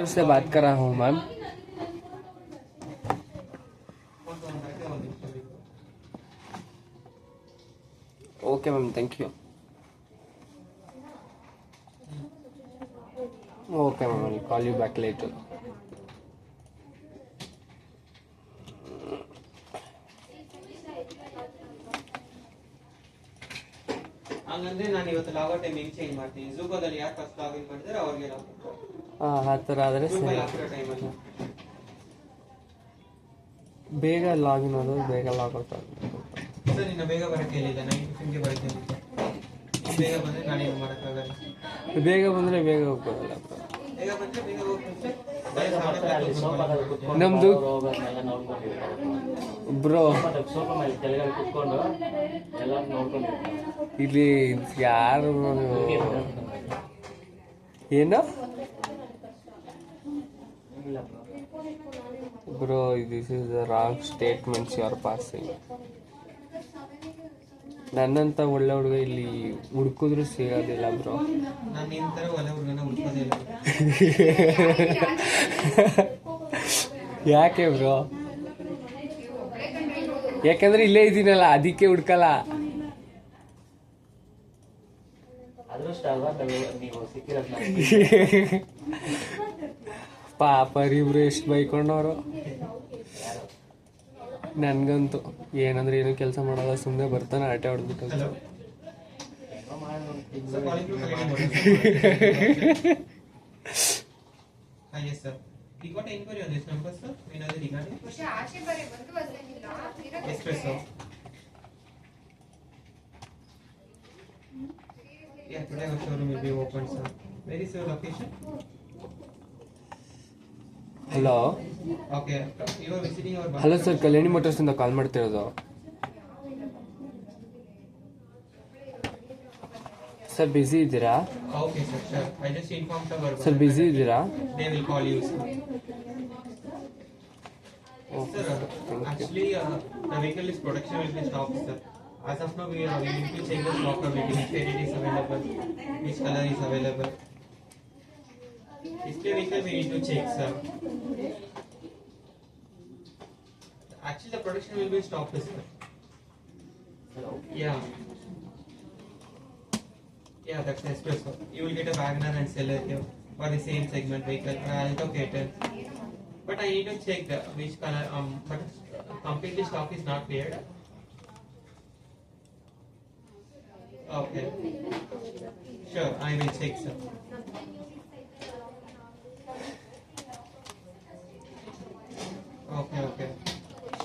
से बात कर रहा हूँ ma'am. Okay ma'am, thank you. Okay ma'am, I'll call you back later. ಹಂಗಂದ್ರೆ ನಾನು ಇವತ್ತು ಲಾಗೌಟ್ ಟೈಮಿಂಗ್ ಚೇಂಜ್ ಮಾಡ್ತೀನಿ. ಝೂಕೋದಲ್ಲಿ ಯಾರು ಫಸ್ಟ್ ಲಾಗಿನ್ ಮಾಡಿದ್ರೆ ಅವ್ರಿಗೆ ಆ ಥರ ಆದರೆ ಸರಿ. ಟೈಮಲ್ಲಿ ಬೇಗ ಲಾಗಿನ್ ಆಗೋದು, ಬೇಗ ಲಾಗೌಟ್ ಆಗೋದು. ಸರ್ ಇನ್ನು ಬೇಗ ಬರೋಕ್ಕೆ ಹೇಳಿಲ್ಲ, 9:15ಗೆ ಬರುತ್ತೆ. ಬೇಗ ಬಂದರೆ ನಾನೇನು ಮಾಡೋಕ್ಕಾಗಲ್ಲ. ಬೇಗ ಬಂದರೆ ಬೇಗ ಹೋಗ್ಬೋದಲ್ಲ. ಬೇಗ ಬಂದರೆ ಬೇಗ ಹೋಗ್ತೀನಿ. ನಮ್ಮದು ಬ್ರೋ ಇಲ್ಲಿ ಯಾರು ಏನು bro, this is the wrong statements you are passing. ನನ್ನಂತ ಒಳ್ಳೆ ಹುಡುಗ ಇಲ್ಲಿ ಹುಡುಕಿದ್ರು ಸಿಗೋದಿಲ್ಲ ಬ್ರೋ. ನಾನು ನಿನ್ನ ಥರ ಒಳ್ಳೆ ಹುಡುಗನ ಹುಡುಕೋದಿಲ್ಲ. ಯಾಕೆ ಬ್ರೋ? ಯಾಕಂದ್ರೆ ಇಲ್ಲೇ ಇದ್ದೀನಲ್ಲ, ಅದಕ್ಕೆ ಹುಡ್ಕಲ್ಲ. ಪಾಪರಿಬ್ರು ಎಷ್ಟು ಬೈಕೊಂಡವರು. ನನ್ಗಂತೂ ಏನಂದ್ರೆ ಏನು ಕೆಲಸ ಮಾಡಲ್ಲ, ಸುಮ್ಮನೆ ಬರ್ತಾನೆ ಆಟೆ ಹೊಡೆದ್ಬಿಟ್ಟು. Yes sir. We got an inquiry on this number sir. We know the regarding. Espresso. Yeah, today our showroom will be open sir. Where is your location? Hello. Okay. You are visiting our. Hello sir, Kalyani ಮೋಟರ್ಸಿಂದ call ಮಾಡ್ತಿರೋದು. Sir busy ಇದ್ದೀರಾ? Okay sir, sure. I just informed our. Sir busy ಇದ್ದೀರಾ? They will call you sir. Sir, actually the vehicle is production will be stopped sir. As of now we need to check the stock availability, which variant is available, which color is available. Display vehicle we need to check sir. Actually the production will be stopped sir. Hello. Yeah, that's Espresso. You will get a Wagner and Celerio for the same segment vehicle, Alto K10. But I need to check which color. But completely stock is not cleared. Okay. Sure, I will check sir. Okay.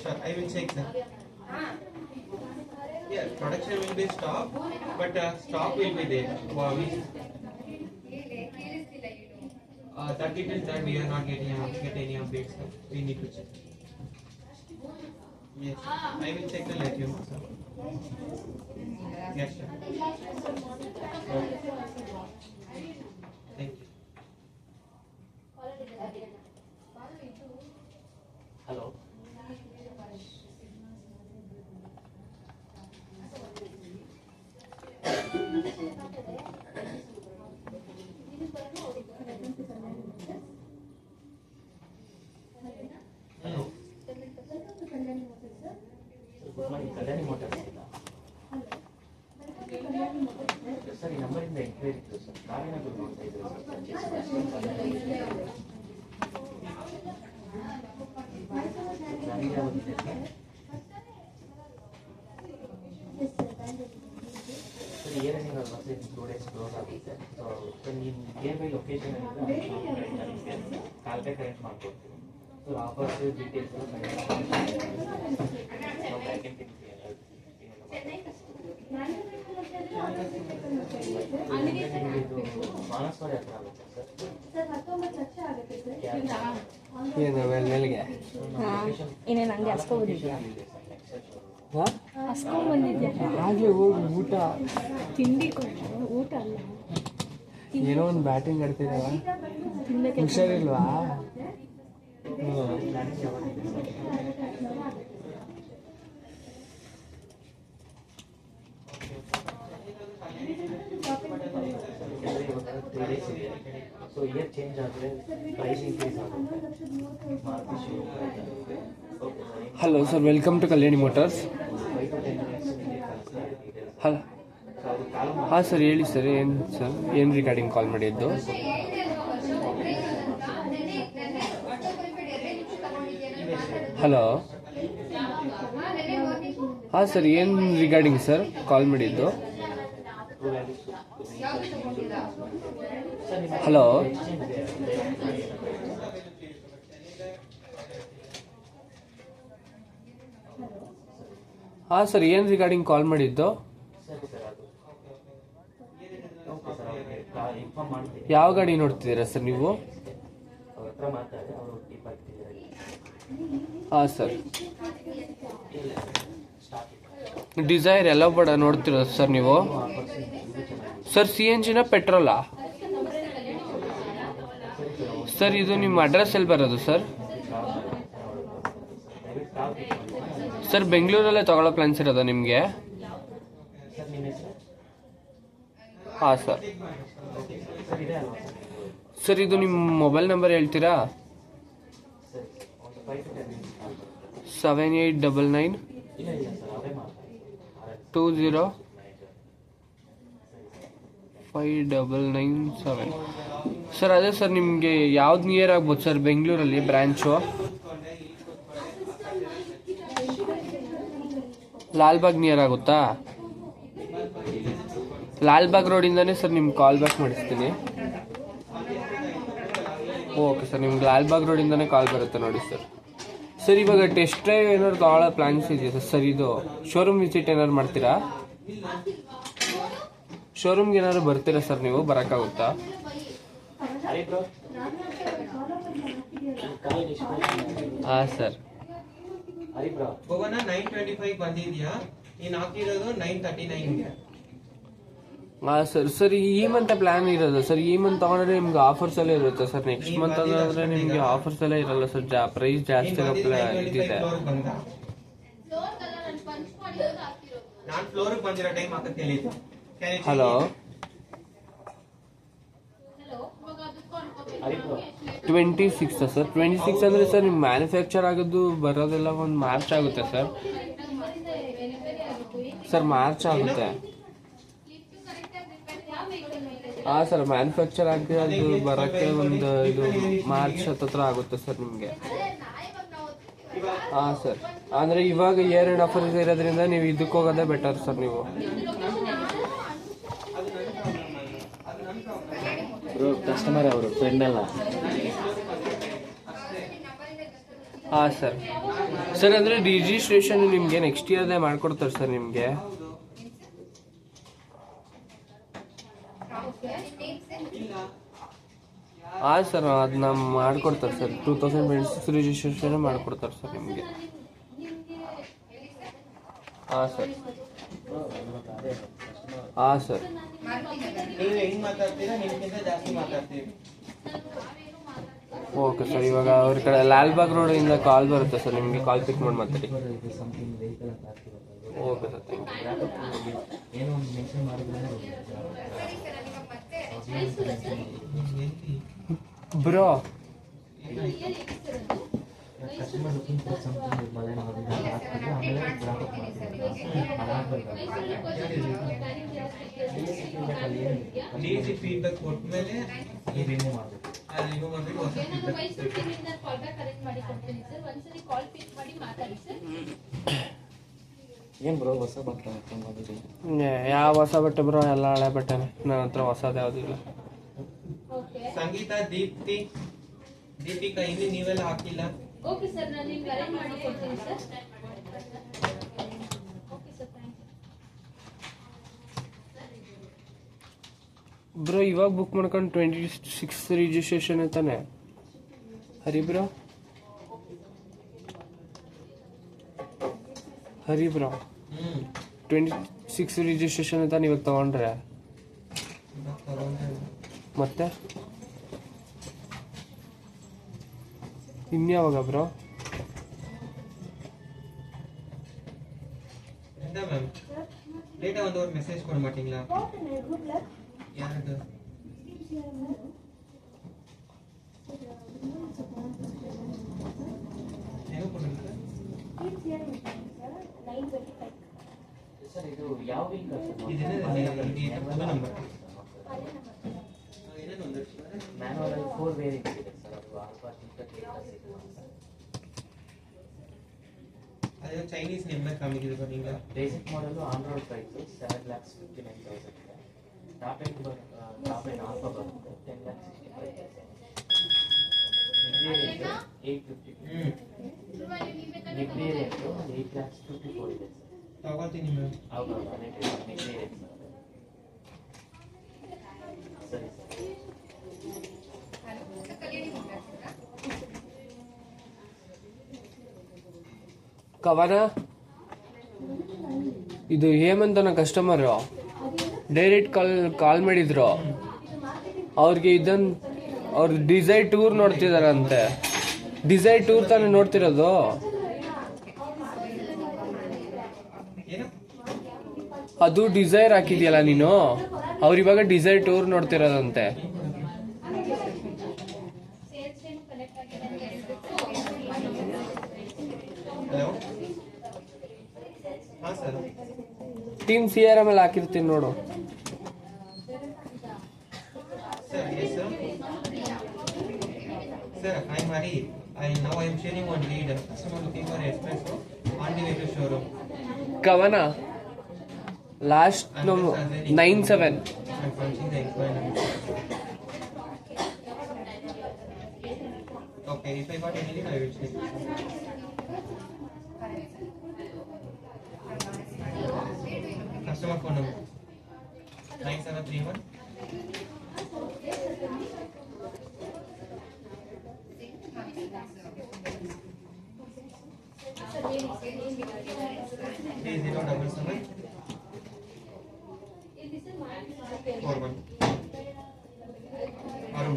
Sure, I will check sir. Yeah, production will be stopped, but stock will be there. That details that we are not getting any updates. Sir. We need to check. Yes, I will check and let you know, sir. Yes, sir. Okay. Thank you. Hello. Hello. Good morning, Kalyani Motors. Sir, ಈ ನಂಬರಿಂದ enquiry ಇತ್ತು sir. ನಾವೇನಾದರೂ ನೋಡ್ತಾ ಇದ್ದೀವಿ ನನಗೆ ಬಂದಿದೆ sir. ಏನೇನಿಲ್ಲ ಮತ್ತೆ 2 days close ಆಗುತ್ತೆ. ಸೊ ನೀವು near by location call back arrange ಮಾಡ್ಕೊಡ್ತೀವಿ. ಸೊ ಆಫರ್ಸ್ ಡೀಟೇಲ್ಸ್ ನಾವು ಬ್ಯಾಕ್ ಎಂಡ್ ಇದು ಮಾನಸವಾಡಿ ಹತ್ರ ಆಗುತ್ತೆ ಸರ್. ಏನು ಮೇಲ್ಗೆ ಇನ್ನೇನು ಹಂಗೆ ಹಸ್ಕೊಬಂದಿದ್ಯಾ? ಹಸ್ಕೊಂಬಂದಿದ್ಯಾ? ಹಾಗೆ ಹೋಗಿ ಊಟ ತಿಂಡಿ ಕೊಟ್ಟು ಊಟ ಅಲ್ಲ, ಏನೋ ಒಂದು ಬ್ಯಾಟಿಂಗ್ ಆಡ್ತಿದ್ದಾವ, ಹುಷಾರಿಲ್ವಾ? 3 days ಇದೆ. ಸೊ ಇಯರ್ ಚೇಂಜ್ ಆದರೆ ಪ್ರೈಸ್ ಇನ್ಕ್ರೀಸ್ ಆಗುತ್ತೆ. ಮಾರುತಿ ಶಿವಮೊಗ್ಗ ಇದೆ. Okay sir. Hello sir, welcome to Kalyani motors. 5 to 10 minutes ನಿಮಗೆ ಕಳಿಸ್ತಾರೆ ಡೀಟೇಲ್ಸ್. ಹಲೋ. ಸೊ ಅದು ಕಾಲ್ ಹಾಂ ಸರ್, ಹೇಳಿ ಸರ್. ಏನು ರಿಗಾರ್ಡಿಂಗ್ ಕಾಲ್ ಮಾಡಿದ್ದು? ಹಲೋ. ಹಾಂ ಸರ್, ಏನು ರಿಗಾರ್ಡಿಂಗ್ ಸರ್ ಕಾಲ್ ಮಾಡಿದ್ದು? ಹಲೋ. ಹಾಂ ಸರ್, ಏನು ರಿಗಾರ್ಡಿಂಗ್ ಕಾಲ್ ಮಾಡಿದ್ದು? ಇನ್ಫಾರ್ಮ್ ಮಾಡ್ತೀವಿ. ಯಾವ ಗಾಡಿ ನೋಡ್ತಿದ್ದೀರಾ ಸರ್ ನೀವು? ಅವ್ರ ಹತ್ರ ಮಾತಾಡಿ ಅವರು ಟಿಪ್ ಆಗ್ತಿದ್ದಾರೆ. ಹಾಂ ಸರ್, ಡಿಸೈರ್ ಎಲ್ಲ ಬಡ ನೋಡ್ತಿರೋದು ಸರ್ ನೀವು? ಸರ್, ಸಿ ಎನ್ ಜಿನ ಪೆಟ್ರೋಲಾ ಸರ್? ಇದು ನಿಮ್ಮ ಅಡ್ರೆಸ್ ಎಲ್ಲಿ ಬರೋದು ಸರ್? ಸರ್, ಬೆಂಗಳೂರಲ್ಲೇ ತಗೊಳ್ಳೋ ಪ್ಲಾನ್ಸ್ ಇರೋದಾ ನಿಮಗೆ? ಸರ್ ನಿಮ್ಮ ಹೆಸರು? ಹಾಂ ಸರ್. ಸರ್ ಇದೆ ಅಲ್ವಾ ಸರ್, ಇದು ನಿಮ್ಮ ಮೊಬೈಲ್ ನಂಬರ್ ಹೇಳ್ತೀರಾ? ಸರ್ ಒಂದು 5 to 10 minutes. 7899 ಇಲ್ಲ ಇಲ್ಲ ಸರ್ ಅವರೇ ಮಾಡ್ತಾರೆ. 205997. ಸರ್, ಅದೇ ಸರ್, ನಿಮಗೆ ಯಾವ್ದು ನಿಯರ್ ಆಗ್ಬೋದು ಸರ್ ಬೆಂಗಳೂರಲ್ಲಿ ಬ್ರ್ಯಾಂಚು? ಲಾಲ್ಬಾಗ್ ನಿಯರ್ ಆಗುತ್ತಾ? ಲಾಲ್ಬಾಗ್ ರೋಡಿಂದನೇ ಸರ್ ನಿಮ್ಗೆ ಕಾಲ್ ಬ್ಯಾಕ್ ಮಾಡಿಸ್ತೀನಿ. ಓಕೆ ಸರ್, ನಿಮ್ಗೆ ಲಾಲ್ಬಾಗ್ ರೋಡಿಂದನೇ ಕಾಲ್ ಬರುತ್ತೆ ನೋಡಿ ಸರ್. ಸರ್, ಇವಾಗ ಟೆಸ್ಟ್ ಡ್ರೈವ್ ಏನಾದ್ರು ತಗೊಳ್ಳೋ ಪ್ಲಾನ್ಸ್ ಇದೆಯಾ ಸರ್? ಇದು ಶೋರೂಮ್ ವಿಸಿಟ್ ಏನಾದ್ರು ಮಾಡ್ತೀರಾ? ಶೋರೂಮ್ಗೆ ಏನಾದ್ರು ಬರ್ತೀರಾ ಸರ್ ನೀವು? ಬರೋಕ್ಕಾಗುತ್ತಾ? ಹರಿ ಬ್ರೋ ಕಾಲ್ ಹಾಂ ಸರ್. ಹರಿ ಬ್ರೋ ಹೋಗೋಣ. 925 ಬಂದಿದ್ಯಾ? ನೀನು ಹಾಕಿರೋದು 939ಗೆ. ಹಾಂ ಸರ್. ಸರ್, ಈ ಮಂತ್ ಪ್ಲಾನ್ ಇರೋದು ಸರ್? ಈ ಮಂತ್ ತಗೊಂಡ್ರೆ ನಿಮ್ಗೆ ಆಫರ್ಸ್ ಎಲ್ಲ ಇರುತ್ತೆ ಸರ್. ನೆಕ್ಸ್ಟ್ ಮಂತ್ ಅಂದ್ರೆ ನಿಮಗೆ ಆಫರ್ಸ್ ಎಲ್ಲ ಇರಲ್ಲ ಸರ್. ಪ್ರೈಸ್ ಜಾಸ್ತಿ ಇದಿದೆ. ನಾನು ಫ್ಲೋರ್ಗೆ ಬಂದಿರೋ ಟೈಮ್ ಹಾಕಕ್ಕೆ ಹೇಳಿದ್ದು. ಹಲೋ. ಹರಿ ಬ್ರೋ 26 ಸರ್? 26 ಅಂದರೆ ಸರ್ ನಿಮ್ಮ ಮ್ಯಾನುಫ್ಯಾಕ್ಚರ್ ಆಗೋದು ಬರೋದೆಲ್ಲ ಒಂದು ಮಾರ್ಚ್ ಆಗುತ್ತೆ ಸರ್. ಸರ್, ಮಾರ್ಚ್ ಆಗುತ್ತೆ. ಹಾಂ ಸರ್, ಮ್ಯಾನುಫ್ಯಾಕ್ಚರ್ ಆಗಿ ಅದು ಬರೋಕ್ಕೆ ಒಂದು ಇದು ಮಾರ್ಚ್ ಹತ್ರ ಆಗುತ್ತೆ ಸರ್ ನಿಮಗೆ. ಹಾಂ ಸರ್, ಅಂದರೆ ಇವಾಗ ಇಯರ್ ಎಂಡ್ ಆಫರ್ಸ್ ಇರೋದ್ರಿಂದ ನೀವು ಇದಕ್ಕೆ ಹೋಗೋದೇ ಬೆಟರ್ ಸರ್ ನೀವು. ಬ್ರೋ ಕಸ್ಟಮರ್ ಅವರು ಫ್ರೆಂಡ್ ಅಲ್ಲ. ಹಾಂ ಸರ್. ಸರ್, ಅಂದರೆ ರಿಜಿಸ್ಟ್ರೇಷನ್ ನಿಮಗೆ ನೆಕ್ಸ್ಟ್ ಇಯರ್ದೇ ಮಾಡಿಕೊಡ್ತಾರೆ ಸರ್ ನಿಮಗೆ. ಹಾಂ ಸರ್, ಅದನ್ನ ಮಾಡಿಕೊಡ್ತಾರೆ ಸರ್. 2026 ರಿಜಿಸ್ಟ್ರೇಷನ್ ಮಾಡಿಕೊಡ್ತಾರೆ ಸರ್ ನಿಮಗೆ. ಹಾಂ ಸರ್. ಹಾಂ ಸರ್. ನೀವು ಹೆಂಗ್ ಮಾತಾಡ್ತೀರಾ? ನಿಮ್ಗಿಂತ ಜಾಸ್ತಿ ಮಾತಾಡ್ತೀವಿ. ಓಕೆ ಸರ್, ಇವಾಗ ಅವ್ರ ಕಡೆ ಲಾಲ್ಬಾಗ್ ರೋಡಿಂದ ಕಾಲ್ ಬರುತ್ತೆ ಸರ್ ನಿಮಗೆ. ಕಾಲ್ ಪಿಕ್ ಮಾಡಿ ಮಾತಾಡಿ. ಸಮಥಿಂಗ್ ವೆಹಿಕಲ್ ಅಂತ ಹಾಕಿರೋದು. Okay sir, thank you. ಏನೋ ಒಂದು ಮೆನ್ಷನ್ ಮಾಡಿದ್ರೆ bro, customer looking for something ಮೊದಲೇ ಹಾಕ್ತಿದ್ರು, ಆಮೇಲೆ ಗ್ರಾಹಕ ಡಿಸಿ ಫೀಡ್ಬ್ಯಾಕ್ ಕೊಟ್ಮೇಲೆ ನೀವು ರಿಮೂವ್ ಮಾಡಬೇಕು. ರಿಮೂವ್ ಮಾಡ್ಬಿಟ್ಟು ಹೊಸ ಏನು ಬ್ರೋ ಹೊಸ ಬಟ್ಟೆ ಹಾಕೊಂಡು ಬಂದಿದ್ದೀವಿ? ಯಾವ ಹೊಸ ಬಟ್ಟೆ ಬ್ರೋ? ಎಲ್ಲ ಹಳೆ ಬಟ್ಟೆನೆ. ನನ್ನ ಹತ್ರ ಹೊಸದು ಯಾವುದಿಲ್ಲ. ಸಂಗೀತ, ದೀಪಿಕಾ ಇಲ್ಲಿ ನೀವೆಲ್ಲ ಹಾಕಿಲ್ಲ. ಓಕೆ ಸರ್, ನಾನು ನಿಮ್ಗೆ ಅರೇಂಜ್ ಮಾಡಿ ಕೊಡ್ತೀನಿ ಸರ್. Okay sir, thank you. Bro, ಇವಾಗ ಬುಕ್ ಮಾಡ್ಕೊಂಡು 26 ರಿಜಿಸ್ಟ್ರೇಷನ್ ತಾನೆ? Hari bro, Hari bro, 26 registration ತಾನೆ ಇವಾಗ ತಗೊಂಡ್ರೆ? ಮತ್ತೆ ಇನ್ಯಾವಾಗ ಬ್ರೋ? ಎಂತ ಮ್ಯಾಮ್ ಡೇಟಾ ಒಂದು ಮೆಸೇಜ್ ಕೊಡ ಮಾಟೀங்களா? ಯಾರದು? ಏನು ಕೊಡೋದು ಸರ್ ಇದು ಯಾವ ವೀಕ್ ಇದೇನೇ ನಂಬರ್ ಮ್ಯಾನುವಲ್ ಅಲ್ಲಿ 4 ವೇರಿಯಂಟ್ ಇದೆ ಸರ್. ಅದು ಆಲ್ಫಾ ಟಿಕ್ಕ ಅದೇ ಚೈನೀಸ್ ನೆಂಬರ್ ಕಾಮಿಗಿದೆ ಬರ್ ಈಗ basic model on road price 7,59,000 ಇದೆ. ಟಾಪ್ ಎಂಡ್ ಆಲ್ಫಾ ಬರುತ್ತೆ 10,65,000. 850 ಮಿಡ್ ವೇರಿಯಂಟ್ 8,54,000 ಇದೆ ಸರ್. ತಗೋತೀನಿ ಮ್ಯಾಮ್. ಹೌದು ಅದೇ ಮಿಡ್ ವೇರಿಯಂಟ್ ಸರ್. ಸರಿ ಸರ್. ಕವನ ಇದು ಹೇಮಂತ್ ಅನ್ನೋ ಕಸ್ಟಮರು ಡೈರೆಕ್ಟ್ ಕಾಲ್ ಮಾಡಿದ್ರು. ಅವ್ರಿಗೆ ಅವ್ರ ಡಿಸೈರ್ ಟೂರ್ ನೋಡ್ತಿದಾರಂತೆ. ಡಿಸೈರ್ ಟೂರ್ ತಾನೇ ನೋಡ್ತಿರೋದು. ಏನು ಅದು ಡಿಸೈರ್ ಹಾಕಿದ್ಯಲ್ಲ ನೀನು, ಅವ್ರಿವಾಗ ಡಿಸೈರ್ ಟೂರ್ ನೋಡ್ತಿರೋದಂತೆ. ಹಲೋ ಹಾಂ ಸರ್. ಟೀಮ್ CRM ಅಲ್ಲಿ ಹಾಕಿರ್ತೀನಿ ನೋಡು. Sir, yes sir. Sir, I'm Hari. Now I am sharing one lead. Customer looking for espresso on the way to showroom. ಕವನ last 97. I'm punching the inquiry number. Okay, if I got anything, I will check. Customer phone number 9731. Three zero double seven 41. Arun.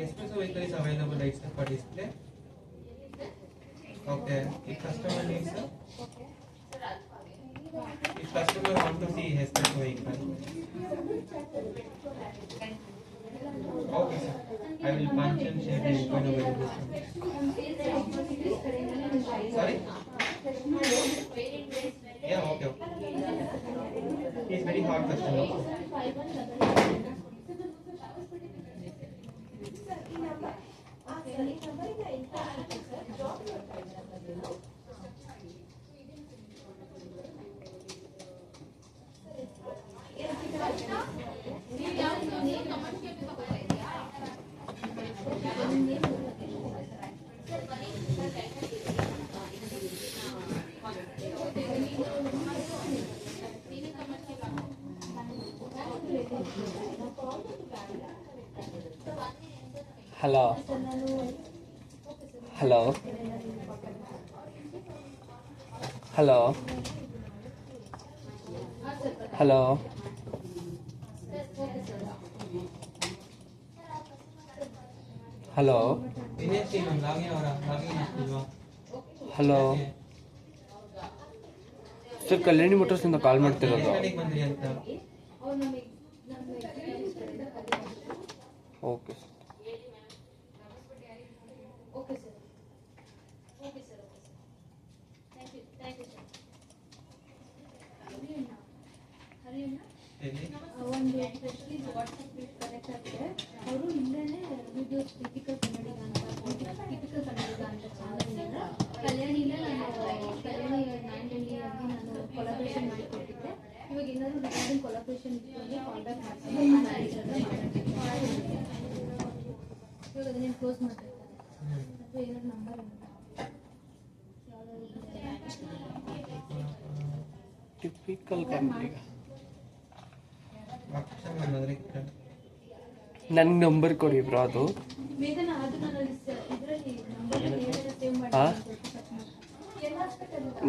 Espresso vehicle is available right sir for display. Okay. If customer needs sir. If customer want to see espresso vehicle. Okay sir. I will punch and share the inquiry number in this one. Sorry? Yeah, okay. He is very hard customer. Hello hello hello hello hello Dinesh ಈಗ login ಅವರ login ಆಗ್ತಿಲ್ವಾ? Hello sir, Kalyani ಮೋಟರ್ಸಿಂದ call ಮಾಡ್ತಿರೋದು. ಎಷ್ಟೊತ್ತಿಗೆ ಬಂದ್ರಿ ಅಂತ? Okay sir. ಹೇಳಿ. ಒಂದು specialist WhatsApp connect ಆಗಿದೆ. ಅವರು ಇಲ್ಲೇ ವಿಡಿಯೋಸ್ ಟಿಪಿಕಲ್ ಕನ್ನಡಿಗ ಅಂತ ಚಾನಲ್ ಕಲ್ಯಾಣಿಲೇ ಕಲ್ಯಾಣಿ 9 ನಾನು ಕೊಲಾಬ್ರೇಷನ್ ಮಾಡಿಕೊಟ್ಟಿದ್ದೆ. ಇವಾಗ ಏನಾದರೂ ರಿಗಾರ್ಡಿಂಗ್ ಕೊಲಾಬ್ರೇಷನ್ ಇಟ್ಕೊಂಡು ಕಾಂಟ್ಯಾಕ್ಟ್ ಮಾಡ್ತೀನಿ. ಇವಾಗ ಅದನ್ನೇನು ಕ್ಲೋಸ್ ಮಾಡ್ತಿರ್ತಾರೆ ಅಥವಾ ಏನಾದ್ರು ನಂಬರ್ ಟಿಪಿಕಲ್ ಕನ್ನಡಿಗ. ನನ್ಗೆ ನಂಬರ್ ಕೊಡಿ ಬ್ರೋ. ಅದು ವೇದನ ಅದು ನಾನು ಇದರಲ್ಲಿ ನಂಬರ್ ಸೇವ್ ಮಾಡಿ ಹಾಂ,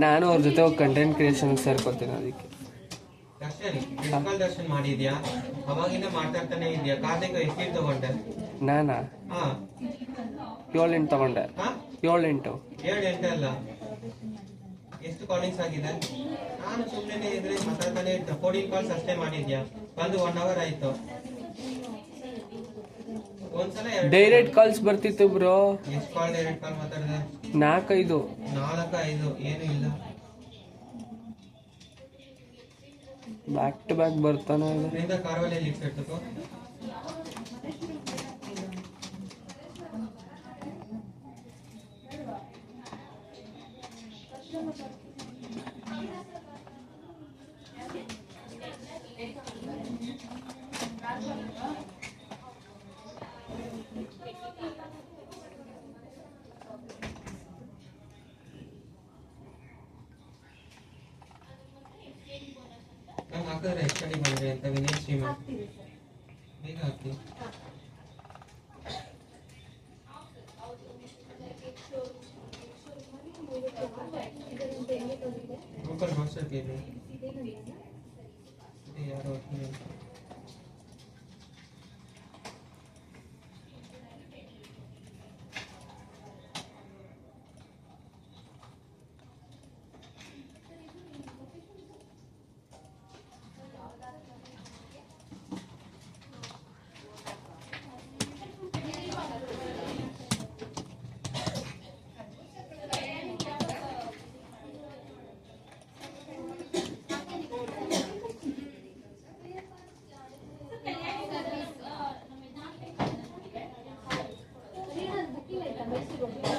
ನಾನು ಅವ್ರ ಜೊತೆ ಹೋಗಿ ಕಂಟೆಂಟ್ ಕ್ರಿಯೇಷನ್ಗೆ ಸೇರ್ಕೊತೀನಿ. ಅದಕ್ಕೆ ದರ್ಶನ್ ಮಾಡಿದ್ಯಾ? ಅವಾಗಿಂದ ಮಾತಾಡ್ತಾನೆ ಇದೆಯಾ? ಕಾರ್ತಿಕ್ ಎಷ್ಟು ತಗೊಂಡೆ? ನಾನಾ ಹಾ 7-8 ತಗೊಂಡೆ. ಹಾ 7-8 7-8 ಅಲ್ಲ, ಎಷ್ಟು ಕಾಲಿಂಗ್ಸ್ ಆಗಿದೆ? ನಾನು ಸುಮ್ಮನೆ ಇದ್ರೆ ಮಾತಾಡ್ತಾನೆ ಇದ್ದೆ. 14 ಕಾಲ್ಸ್ ಅಷ್ಟೇ ಮಾಡಿದ್ಯಾ? ಬಂದು 1 hour ಆಯ್ತು. ಒಂದ್ಸಲ ಡೈರೆಕ್ಟ್ ಕಾಲ್ಸ್ ಬರ್ತಿತ್ತು ಬ್ರೋ. ಎಷ್ಟು ಕಾಲ್ ಡೈರೆಕ್ಟ್ ಕಾಲ್ ಮಾತಾಡಿದೆ? 4-5 ಏನು ಇಲ್ಲ. ಬ್ಯಾಕ್ ಟು ಬ್ಯಾಕ್ ಬರ್ತಾನೆ ಇದೆ. ನಿಂದ ಕಾರ್ವಲ್ಲಿ ಲಿಫ್ಟ್ ಇರ್ತಕ್ಕೋ. ನಾನು ಹಾಕಿದ್ರೆ ಎಷ್ಟಡಿ ಬಂದ್ರೆ ಅಂತ ವಿನಯ್ ಶ್ರೀಮಂತ್ ಬೇಗ ಹಾಕಿ. ಗೂಗಲ್ ಮಾಸ್ಟರ್ ಕೇಳಿ ಯಾರು ಬುಕ್ಕಿಂಗ್ ಆಯ್ತಾ?